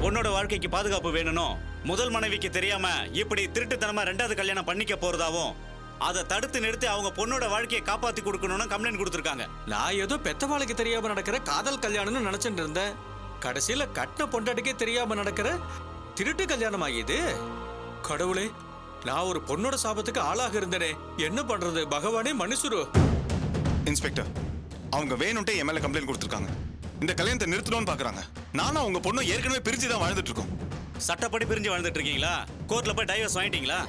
பொண்ணோட வாழ்க்கைக்கு பாதுகாப்பு வேணும். முதல் மனைவிக்கு தெரியாம இப்படி திருட்டுத்தனமா ரெண்டாவது கல்யாணம் பண்ணிக்க போறதாவும் அதை தடுத்து நிறுத்தி அவங்க பொண்ணோட வாழ்க்கையை காப்பாத்தி கொடுக்கணும்னு கம்ப்ளைண்ட் கொடுத்திருக்காங்க. நான் ஏதோ பெத்தவாளுக்கு தெரியாம நடக்கிற காதல் கல்யாணம்னு நினைச்சிட்டு இருந்தேன். கடைசியில கட்டின பொண்டாட்டிக்கே தெரியாம நடக்கிற திருட்டு கல்யாணம் ஆகியது. கடவுளே, நான் ஒரு பொண்ணோட சாபத்துக்கு ஆளாக இருந்தேனே, என்ன பண்றது பகவானே மனுஷரு. இன்ஸ்பெக்டர், அவங்க வேணும்ட்டே என் மேல கம்ப்ளைண்ட் கொடுத்துருக்காங்க. இந்த கல்யாணத்தை நிறுத்தணும்னு பாக்குறாங்க. நானும் அவங்க பொண்ணும் ஏற்கனவே பிரிஞ்சு தான் வாழ்ந்துட்டு இருக்கோம். சட்டப்படி பிரிஞ்சு வாழ்ந்துட்டு இருக்கீங்களா? கோர்ட்ல போய் டைவர்ஸ் வாங்கிட்டீங்களா?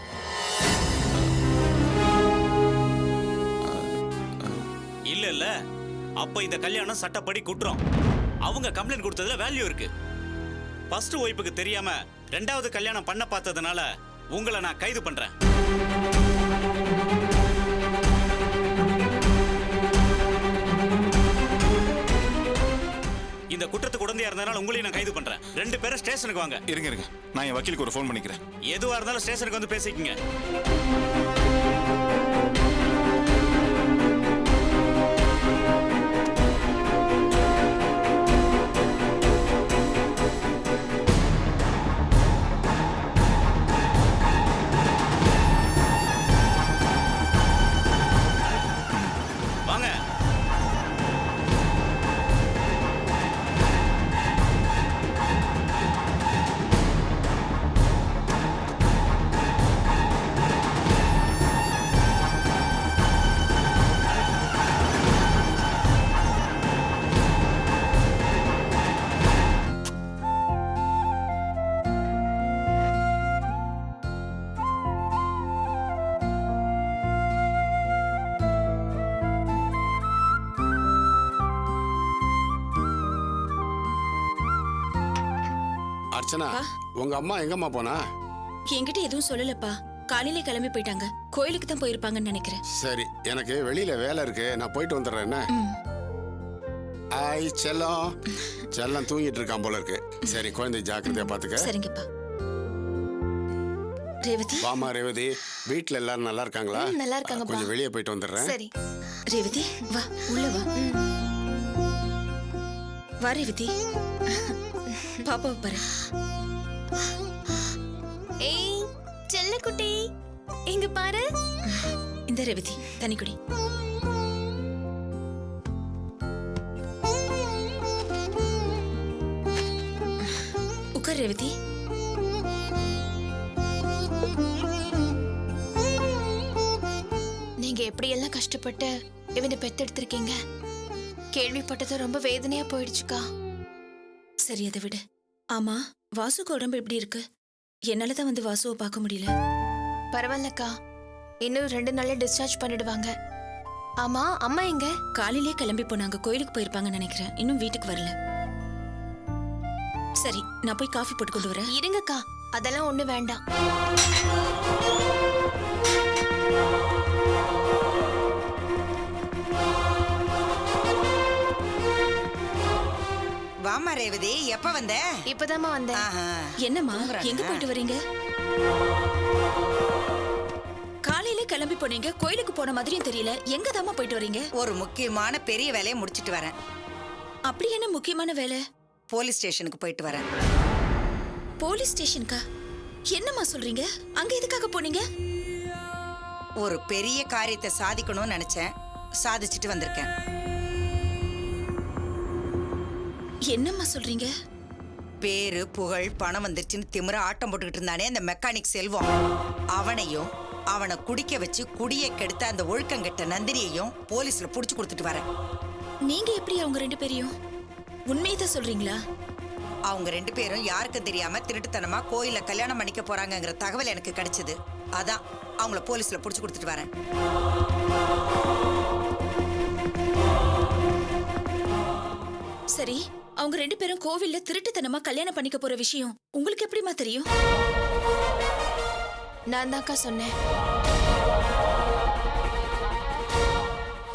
இல்ல அப்ப இந்த கல்யாணம் சட்டப்படி குற்றம். அவங்க கம்ப்ளைண்ட் கொடுத்ததுல வேல்யூ இருக்கு. ஃபர்ஸ்ட் ஒய்ஃபுக்கு தெரியாம ரெண்டாவது கல்யாணம் பண்ண பார்த்ததுனால உங்களை நான் கைது பண்றேன். இந்த குற்றத்துக்கு உடந்தையா இருந்தனால உங்களையும் நான் கைது பண்றேன். 2 பேரும் ஸ்டேஷனுக்கு வாங்க. இருங்க, நான் என் வக்கீலுக்கு ஒரு ஃபோன் பண்ணிக்கிறேன். எதுவா இருந்தாலும் ஸ்டேஷனுக்கு வந்து பேசிக்கங்க. அர்ச்சனா, உங்க அம்மா எங்கம்மா போனா? என்கிட்ட எதுவும் சொல்லலப்பா. காலையில கிளம்பி போயிட்டாங்க. கோயிலுக்கு தான் போயிருப்பாங்கன்னு நினைக்கிறேன். சரி, எனக்கு வெளியில வேலை இருக்கு, நான் போயிட்டு வந்துடுறேன். என்ன ஆய் செல்லம், செல்லம் தூங்கிட்டு இருக்கான் போல இருக்கு. சரி, குழந்தை ஜாக்கிரதையா பாத்துக்க. சரிங்கப்பா. ரேவதி, வாமா ரேவதி, வீட்ல எல்லாரும் நல்லா இருக்காங்களா? நல்லா இருக்காங்க. கொஞ்சம் வெளியே போயிட்டு வந்துடுறேன். சரி ரேவதி, வா உள்ள வா. வா ரேவதி, பாப்பாவை பாரு. ஏய் செல்லக்குட்டி, இங்க பாரு. இந்த ரேவதி, தண்ணி குடி. உட்கார் ரேவதி. நீங்க எப்படியெல்லாம் கஷ்டப்பட்டு இவனை பெத்தெடுத்திருக்கீங்க. கேள்விப்பட்டது ரொம்ப வேதனையா போயிடுச்சுக்கா. சரி, அதை விடு. ஆமா, வாசுக்கு உடம்பு எப்படி இருக்கு? என்னாலதான் வந்து வாசுவை பார்க்க முடியல. பரவாயில்லக்கா, இன்னும் 2 நாள்ல டிஸ்சார்ஜ் பண்ணிடுவாங்க. ஆமா, அம்மா எங்க? காலையிலே கிளம்பி போனாங்க. கோயிலுக்கு போயிருப்பாங்கன்னு நினைக்கிறேன். இன்னும் வீட்டுக்கு வரல. சரி, நான் போய் காஃபி போட்டு கொண்டு வரேன். இருங்கக்கா, அதெல்லாம் ஒண்ணு வேண்டாம். வாமா ரேவதி, எப்ப வந்த? இப்பதாம்மா வந்தேன். என்னம்மா, எங்க போயிட்டு வரீங்க? காலையிலே கிளம்பி போனீங்க, கோயிலுக்கு போன மாதிரியும் தெரியல. எங்க தாமா போயிட்டு வரீங்க? ஒரு முக்கியமான பெரிய வேலையை முடிச்சிட்டு வரேன். அப்படி என்ன முக்கியமான வேலை? போலீஸ் ஸ்டேஷனுக்கு போயிட்டு வரேன். போலீஸ் ஸ்டேஷனுக்கா? என்னம்மா சொல்றீங்க? அங்க எதுக்காக போனீங்க? ஒரு பெரிய காரியத்தை சாதிக்கணும்னு நினைச்சேன், சாதிச்சுட்டு வந்திருக்கேன். என்னம்மா சொல்றீங்க? பேரு புகழ் பணம் வந்துருச்சுன்னு திமிர ஆட்டம் போட்டுக்கிட்டு இருந்தானே அந்த மெக்கானிக் செல்வம், அவனையும் அவனை குடிக்க வச்சு குடியை கெடுத்த அந்த ஒழுக்கங்கெட்ட நந்தினியையும் போலீஸ்ல புடிச்சு கொடுத்துட்டு வரேன். நீங்க எப்படி அவங்க 2 பேரையும்? உண்மையதான் சொல்றீங்களா? அவங்க 2 பேரும் யாருக்கும் தெரியாம திருட்டுத்தனமா கோயில்ல கல்யாணம் பண்ணிக்க போறாங்கங்கிற தகவல் எனக்கு கிடைச்சது. அதான் அவங்கள போலீஸ்ல புடிச்சு கொடுத்துட்டு வரேன். சரி, அவங்க 2 பேரும் கோவில்ல திருட்டுத்தனமா கல்யாணம் பண்ணிக்க போற விஷயம் உங்களுக்கு எப்படிமா தெரியும்? நான் தான்க்கா சொன்னேன்.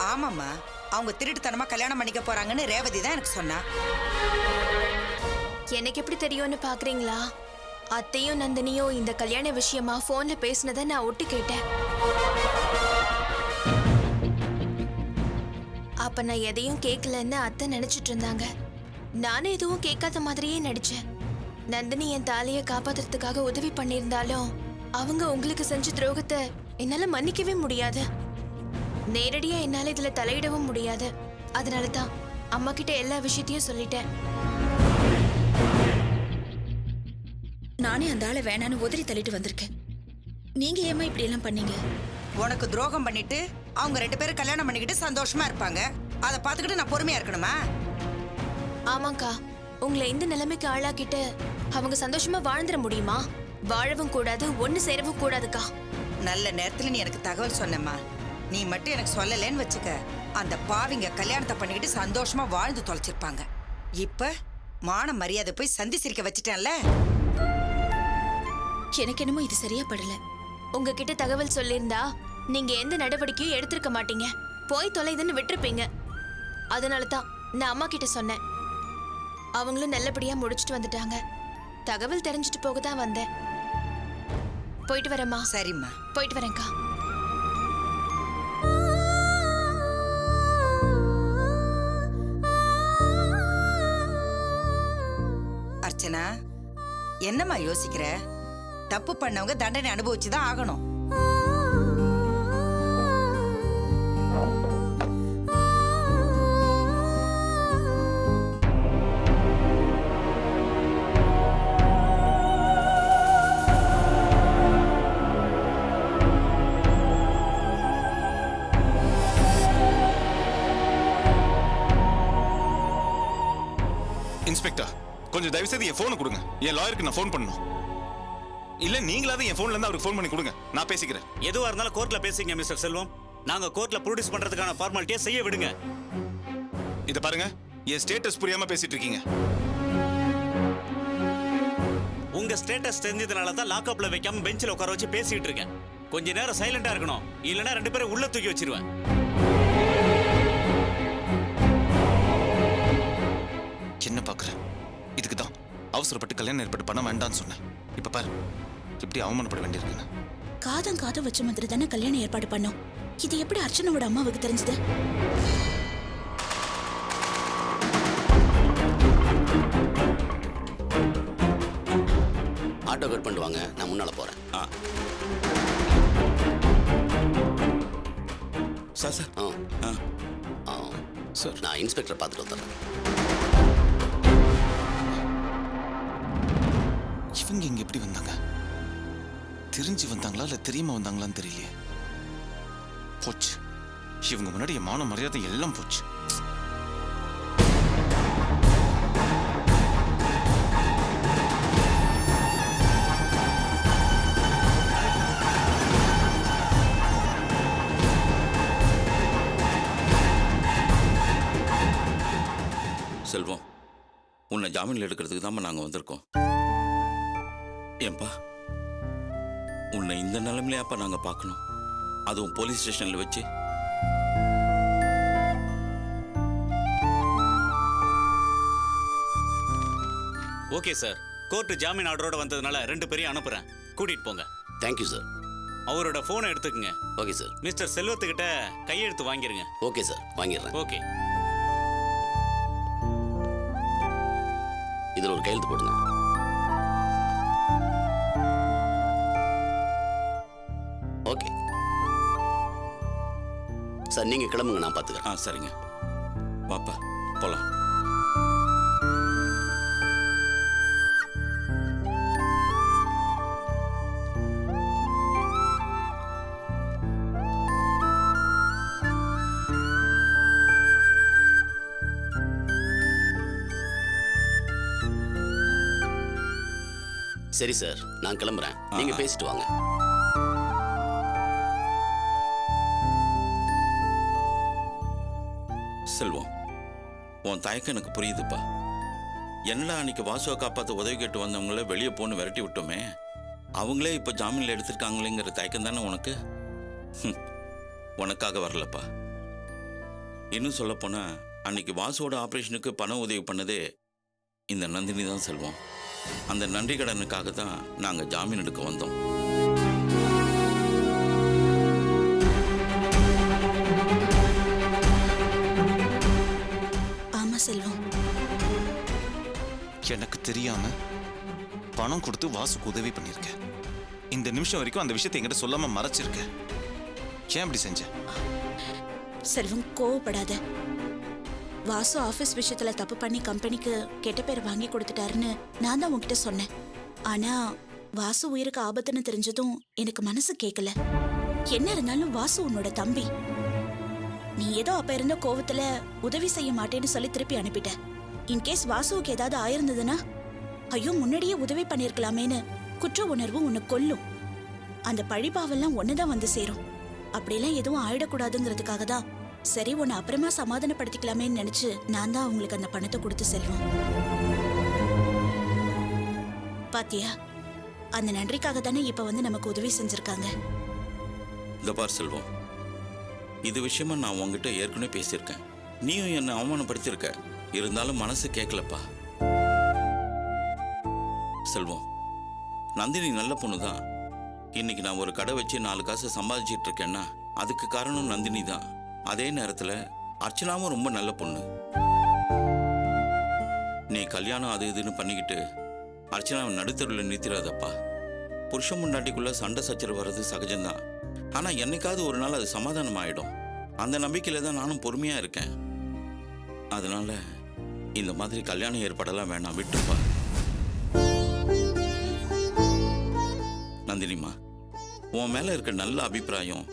ஆமாம்மா, அவங்க திருட்டுத்தனமா கல்யாணம் பண்ணிக்க போறாங்கன்னு ரேவதி தான் எனக்கு சொன்னா. எனக்கு எப்படி தெரியும்னு பாக்குறீங்களா? அத்தையும் நந்தினியும் இந்த கல்யாண விஷயமா போன்ல பேசினதை நான் ஒட்டு கேட்டேன். அப்ப நான் எதையும் கேட்கலன்னு அத்தை நினைச்சிட்டு இருந்தாங்க. நானும் எதுவும் கேட்காத மாதிரியே நடிச்சேன். நந்தினி என் தாலியை காப்பாத்துறதுக்காக உதவி பண்ணியிருந்தாலும் அவங்க உங்களுக்கு செஞ்ச துரோகத்தை என்னால மன்னிக்கவே முடியாது. நேரடியா என்னால இதுல தலையிடவும் முடியாது. அதனால தான் அம்மா கிட்ட எல்லா விஷயத்தையும் சொல்லிட்டேன். நானே அந்த ஆளை வேணான்னு உதறி தள்ளிட்டு வந்திருக்கேன். நீங்க ஏமா இப்படி எல்லாம் பண்ணீங்க? உனக்கு துரோகம் பண்ணிட்டு அவங்க 2 பேரும் கல்யாணம் பண்ணிக்கிட்டு சந்தோஷமா இருப்பாங்க. அதை பார்த்துக்கிட்டு நான் பொறுமையா இருக்கணுமா? ஆமாக்கா, உங்களை இந்த நிலைமைக்கு ஆளாக்கிட்டு அவங்க சந்தோஷமா வாழ்ந்துட முடியுமா? வாழவும் கூடாது, ஒண்ணு சேரவும் கூடாதுக்கா. நல்ல நேரத்துல நீ எனக்கு தகவல் சொன்னம்மா. நீ மட்டும் எனக்கு சொல்லலன்னு வச்சுக்க, அந்த பாவிங்க கல்யாணத்தை பண்ணிக்கிட்டு சந்தோஷமா வாழ்ந்து தொலைச்சிருப்பாங்க. இப்ப மான மரியாதை போய் சந்தி சிரிக்க வச்சுட்டேன்ல. எனக்கு என்னமோ இது சரியா படல. உங்ககிட்ட தகவல் சொல்லியிருந்தா நீங்க எந்த நடவடிக்கையும் எடுத்திருக்க மாட்டீங்க. போய் தொலைதுன்னு விட்டுருப்பீங்க. அதனால தான் நான் அம்மா கிட்ட சொன்னேன். அவங்களும் நல்லபடியா முடிச்சிட்டு வந்துட்டாங்க. தகவல் தெரிஞ்சுட்டு போக தான் வந்தேன். போயிட்டு வரேம்மா. சரிம்மா. போயிட்டு வரேன்க்கா. அர்ச்சனா, என்னம்மா யோசிக்கிற? தப்பு பண்ணவங்க தண்டனை அனுபவிச்சுதான் ஆகணும். இன்ஸ்பெக்டர், கொஞ்சம் தயவு செய்து என் போனை கொடுங்க. என் லாயருக்கு நான் ஃபோன் பண்ணணும். இல்ல நீங்களாவது என் போன்ல இருந்து அவருக்கு ஃபோன் பண்ணி கொடுங்க, நான் பேசிக்கிறேன். எதுவா இருந்தாலும் கோர்ட்ல பேசிங்க மிஸ்டர் செல்வம். நாங்க கோர்ட்ல ப்ரொடியூஸ் பண்றதுக்கான ஃபார்மாலிட்டியை செய்ய விடுங்க. இத பாருங்க, என் ஸ்டேட்டஸ் புரியாம பேசிட்டு இருக்கீங்க. உங்க ஸ்டேட்டஸ் தெரிஞ்சதுனால தான் லாக்அப்ல வைக்காம பெஞ்சில் உட்கார வச்சு பேசிட்டு இருக்கேன். கொஞ்ச நேரம் சைலண்டா இருக்கணும், இல்லனா 2 பேரும் உள்ள தூக்கி வச்சிருவேன். என்ன பாக்குற? இதுக்கு தான் அவசரப்பட்டு கல்யாணம் ஏற்பட்டு பண்ண வேண்டாம்னு சொன்னேன். இப்ப பாரு எப்படி அவமானப்பட வேண்டியிருக்குன்னு. காதம் வச்ச மாதிரி தானே கல்யாணம் ஏற்பாடு பண்ணோம். இது எப்படி அர்ச்சனாவோட அம்மாவுக்கு தெரிஞ்சது? ஆட்டோ கட் பண்ணுவாங்க, நான் முன்னால போறேன். சார் சார் சார் நான் இன்ஸ்பெக்டர் பார்த்துட்டு வந்துடுறேன். இவங்க இங்க எப்படி வந்தாங்க? தெரிஞ்சு வந்தாங்களா இல்ல தெரியாம வந்தாங்களான்னு தெரியலையே. போச்சு, இவங்க முன்னாடி என் மான மரியாதை எல்லாம் போச்சு. செல்வம், உன்னை ஜாமீன்ல எடுக்கிறதுக்கு தான் நாங்கள் வந்திருக்கோம். ஏன்பா, உன்னை இந்த நிலைமையிலையாப்பா நாங்கள் பார்க்கணும், அதுவும் போலீஸ் ஸ்டேஷனில் வச்சு? ஓகே சார், கோர்ட் ஜாமீன் ஆர்டரோட வந்ததுனால 2 பேரையும் அனுப்புறேன். கூட்டிட்டு போங்க. Thank you sir. அவரோட போனை எடுத்துக்கங்க. Okay sir. மிஸ்டர் செல்வத்துக்கிட்ட கையெழுத்து வாங்கிருங்க. ஓகே சார், வாங்கிடுறேன். ஓகே. இதில் ஒரு கையெழுத்து போடுங்க. ஓகே சார், நீங்க கிளம்புங்க, நான் பார்த்துக்கிறேன். சரிங்க, வாப்பா போலாம். சரி சார், நான் கிளம்புறேன். நீங்க பேசிட்டு வாங்க. செல்வம், உன் தயக்கம் எனக்கு புரியுதுப்பா. என்னடா அன்னைக்கு வாசுவை காப்பாற்ற உதவி கேட்டு வந்தவங்கள வெளியே போன்னு விரட்டி விட்டோமே, அவங்களே இப்போ ஜாமீனில் எடுத்திருக்காங்களேங்கிற தயக்கம் தானே உனக்கு? உனக்காக வரலப்பா. இன்னும் சொல்லப்போனா, அன்னைக்கு வாசுவோட ஆப்ரேஷனுக்கு பண உதவி பண்ணதே இந்த நந்தினி தான் செல்வம். அந்த நன்றி கடனுக்காக தான் நாங்கள் ஜாமீன் எடுக்க வந்தோம். ஆமா செல்வம், எனக்கு தெரியாம பணம் கொடுத்து வாசுக்கு உதவி பண்ணிருக்க. இந்த நிமிஷம் வரைக்கும் அந்த விஷயத்தை என்கிட்ட சொல்லாம மறைச்சிருக்க. ஏன் அப்படி செஞ்ச? செல்வம், கோவப்படாத. வாசு ஆபீஸ் விஷயத்துல தப்பு பண்ணி கம்பெனிக்கு கெட்ட பேர் வாங்கி கொடுத்துட்டாருன்னு நான் தான் உன்கிட்ட சொன்னேன். ஆனா வாசு உயிருக்கு ஆபத்துன்னு தெரிஞ்சதும் எனக்கு மனசு கேட்கல. என்ன இருந்தாலும் வாசு உன்னோட தம்பி. நீ ஏதோ அப்ப இருந்த கோவத்துல உதவி செய்ய மாட்டேன்னு சொல்லி திருப்பி அனுப்பிட்ட. இன்கேஸ் வாசுவுக்கு ஏதாவது ஆயிருந்ததுன்னா, ஐயோ முன்னாடியே உதவி பண்ணிருக்கலாமேன்னு குற்ற உணர்வு உன்னை கொல்லும். அந்த பழிபாவெல்லாம் ஒண்ணுதான் வந்து சேரும். அப்படிலாம் எதுவும் ஆயிடக்கூடாதுங்கிறதுக்காக தான் சரி உன்னை அப்புறமா சமாதானப்படுத்திக்கலாமேன்னு நினைச்சு நான் தான் அவங்களுக்கு அந்த பணத்தை கொடுத்து செல்வம். பாத்தியா, அந்த நன்றிக்காக தானே இப்ப வந்து நமக்கு உதவி செஞ்சிருக்காங்க. இந்த பார் செல்வம், இது விஷயமா நான் உங்ககிட்ட ஏற்கனவே பேசியிருக்கேன். நீயும் என்னை அவமானப்படுத்தியிருக்க. இருந்தாலும் மனசு கேட்கலப்பா. செல்வம், நந்தினி நல்ல பொண்ணு தான். இன்னைக்கு நான் ஒரு கடை வச்சு 4 காசு சம்பாதிச்சிட்டு இருக்கேன்னா அதுக்கு காரணம் நந்தினி தான். அதே நேரத்தில் அர்ச்சனாவும் ரொம்ப நல்ல பொண்ணு. நீ கல்யாணம் அது இதுன்னு பண்ணிக்கிட்டு அர்ச்சனாவை நடுத்தருவில் நிறுத்திடாதப்பா. புருஷன் முன்னாடிக்குள்ள சண்டை சச்சரவு வர்றது சகஜம்தான். ஆனால் என்னைக்காவது ஒரு நாள் அது சமாதானம் ஆயிடும். அந்த நம்பிக்கையில தான் நானும் பொறுமையாக இருக்கேன். அதனால இந்த மாதிரி கல்யாணம் ஏற்பாடெல்லாம் வேணாம், விட்டுப்பா. நந்தினிமா, உன் மேல இருக்க நல்ல அபிப்பிராயம்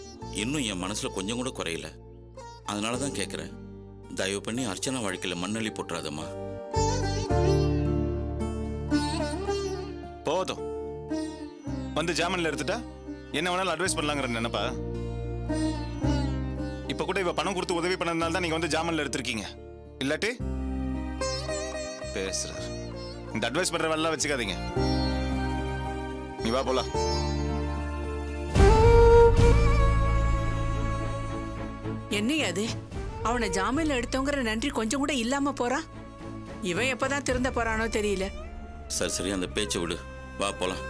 இன்னும் என் மனசுல கொஞ்சம் கூட குறையல. அதனால தான் கேட்குறேன், தயவு பண்ணி அர்ச்சனா வாழ்க்கையில மண்ணள்ளி போட்டுறாதம்மா. போதும், வந்து ஜாமீன்ல எடுத்துட்டா என்ன வேணாலும் அட்வைஸ் பண்ணலாங்கிற நினைப்பா? இப்ப கூட இவ பணம் கொடுத்து உதவி பண்ணதுனால தான் நீங்க வந்து ஜாமீன்ல எடுத்திருக்கீங்க. இல்லாட்டி பேசுறாரு. இந்த அட்வைஸ் பண்ற வேலை வச்சுக்காதீங்க. நீ வா போலாம். என்னையா அது? அவனை ஜாமீன்ல எடுத்தோங்கிற நன்றி கொஞ்சம் கூட இல்லாம போறான். இவன் எப்பதான் திருந்த போறானோ தெரியல. சரி சரி, அந்த பேச்சை விடு, வா போலாம்.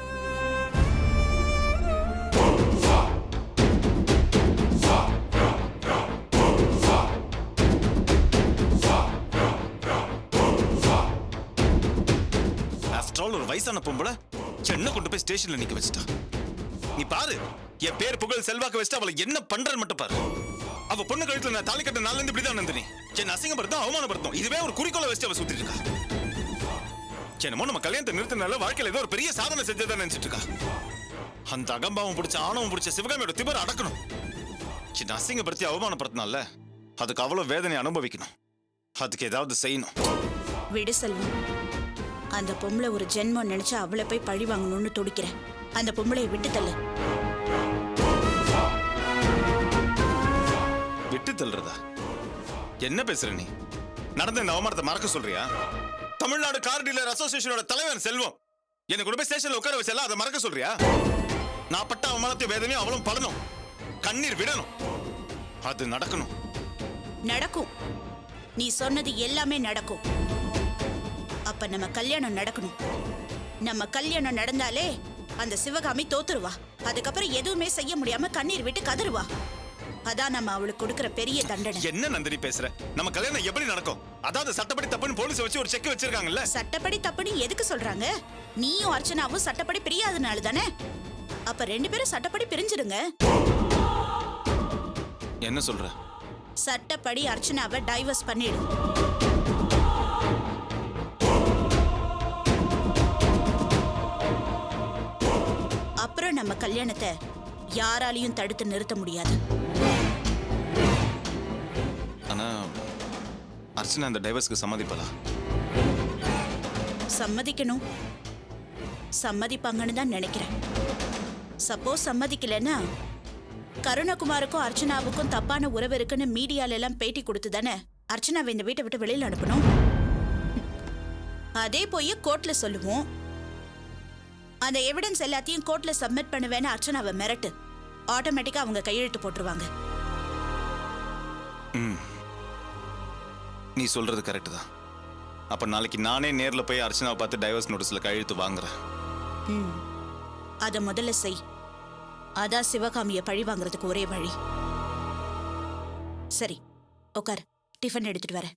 ஒரு வயசான பொம்பளை என்ன கொண்டு போய் ஸ்டேஷன்ல நிக்க வச்சுட்டா. நீ பாரு, என் பேர் புகழ் செல்வாக்கு வச்சுட்டு அவளை என்ன பண்றன்னு மட்டும் பாரு. அவ பொண்ணு கழுத்துல நான் தாலி கட்ட நாள்ல இருந்து இப்படிதான் நந்தினி என்ன அசிங்கப்படுத்தும், அவமானப்படுத்தும். இதுவே ஒரு குறிக்கோளை வச்சு அவ சுத்திட்டு இருக்கா. என்னமோ நம்ம கல்யாணத்தை நிறுத்தினால வாழ்க்கையில ஏதோ ஒரு பெரிய சாதனை செஞ்சதா நினைச்சிட்டு இருக்கா. அந்த அகம்பாவம் பிடிச்ச ஆணவம் பிடிச்ச சிவகாமியோட திபர் அடக்கணும். என்ன அசிங்கப்படுத்தி அவமானப்படுத்தினால அதுக்கு அவ்வளவு வேதனை அனுபவிக்கணும். அதுக்கு ஏதாவது செய்யணும். விடு செல்வம், அந்த பொம்பளை ஒரு ஜென்மம் நினைச்சு அவளை போய் பழி வாங்கணும்னு துடிக்கிறேன். அந்த பொம்பளையை விட்டு தள்ளு. விட்டு தள்ளுறதா? என்ன பேசுற நீ? நடந்த இந்த அவமானத்தை மறக்க சொல்றியா? தமிழ்நாடு கார் டீலர் அசோசியேஷனோட தலைவர் செல்வம் எனக்கு கொண்டு போய் ஸ்டேஷன்ல உட்கார வச்சல, அதை மறக்க சொல்றியா? நான் பட்ட அவமானத்தை வேதனையும் அவளும் படணும், கண்ணீர் விடணும். அது நடக்கணும். நடக்கும். நீ சொன்னது எல்லாமே நடக்கும். அப்ப நம்ம கல்யாணம் நடக்கணும். நம்ம கல்யாணம் நடந்தாலே அந்த சிவகாமி தோத்துருவா. அதுக்கப்புறம் எதுவுமே செய்ய முடியாம கண்ணீர் விட்டு கதறுவா. அதான் நம்ம அவளுக்கு கொடுக்கிற பெரிய தண்டனை. என்ன நந்தினி பேசுற? நம்ம கல்யாணம் எப்படி நடக்கும்? அதாவது சட்டப்படி தப்புன்னு போலீஸ் வச்சு ஒரு செக் வச்சிருக்காங்கல்ல. சட்டப்படி தப்புன்னு எதுக்கு சொல்றாங்க? நீயும் அர்ச்சனாவும் சட்டப்படி பிரியாதனால தானே. அப்ப 2 பேரும் சட்டப்படி பிரிஞ்சிடுங்க. என்ன சொல்ற? சட்டப்படி அர்ச்சனாவை டைவர்ஸ் பண்ணிடு. அப்புறம் நம்ம கல்யாணத்தை யாராலையும் தடுத்து நிறுத்த முடியாது. ஆனா அர்ச்சனா அந்த டைவர்ஸ்க்கு சம்மதிப்பலா? சம்மதிக்கணும். சம்மதிப்பாங்கன்னு தான் நினைக்கிறேன். சப்போஸ் சம்மதிக்கலன்னா கருணகுமாருக்கும் அர்ச்சனாவுக்கும் தப்பான உறவு இருக்குன்னு மீடியால எல்லாம் பேட்டி கொடுத்து தானே அர்ச்சனாவை இந்த வீட்டை விட்டு வெளியில அனுப்பணும். அதே போய் கோர்ட்ல சொல்லுவோம். அந்த எவிடன்ஸ் எல்லாத்தையும் கோர்ட்ல சப்மிட் பண்ணுவேன்னு அர்ச்சனாவை மிரட்டு. ஆட்டோமேட்டிக்கா அவங்க கையெழுத்து போட்டுருவாங்க. நீ சொல்றது கரெக்ட் தான். அப்ப நாளைக்கு நானே நேர்ல போய் அர்ச்சனாவை பார்த்து டைவர்ஸ் நோட்டீஸ்ல கையெழுத்து வாங்குறேன். அத முதல்ல செய். அதான் சிவகாமியை பழி வாங்குறதுக்கு ஒரே வழி. சரி, உட்கார். டிஃபன் எடுத்துட்டு வரேன்.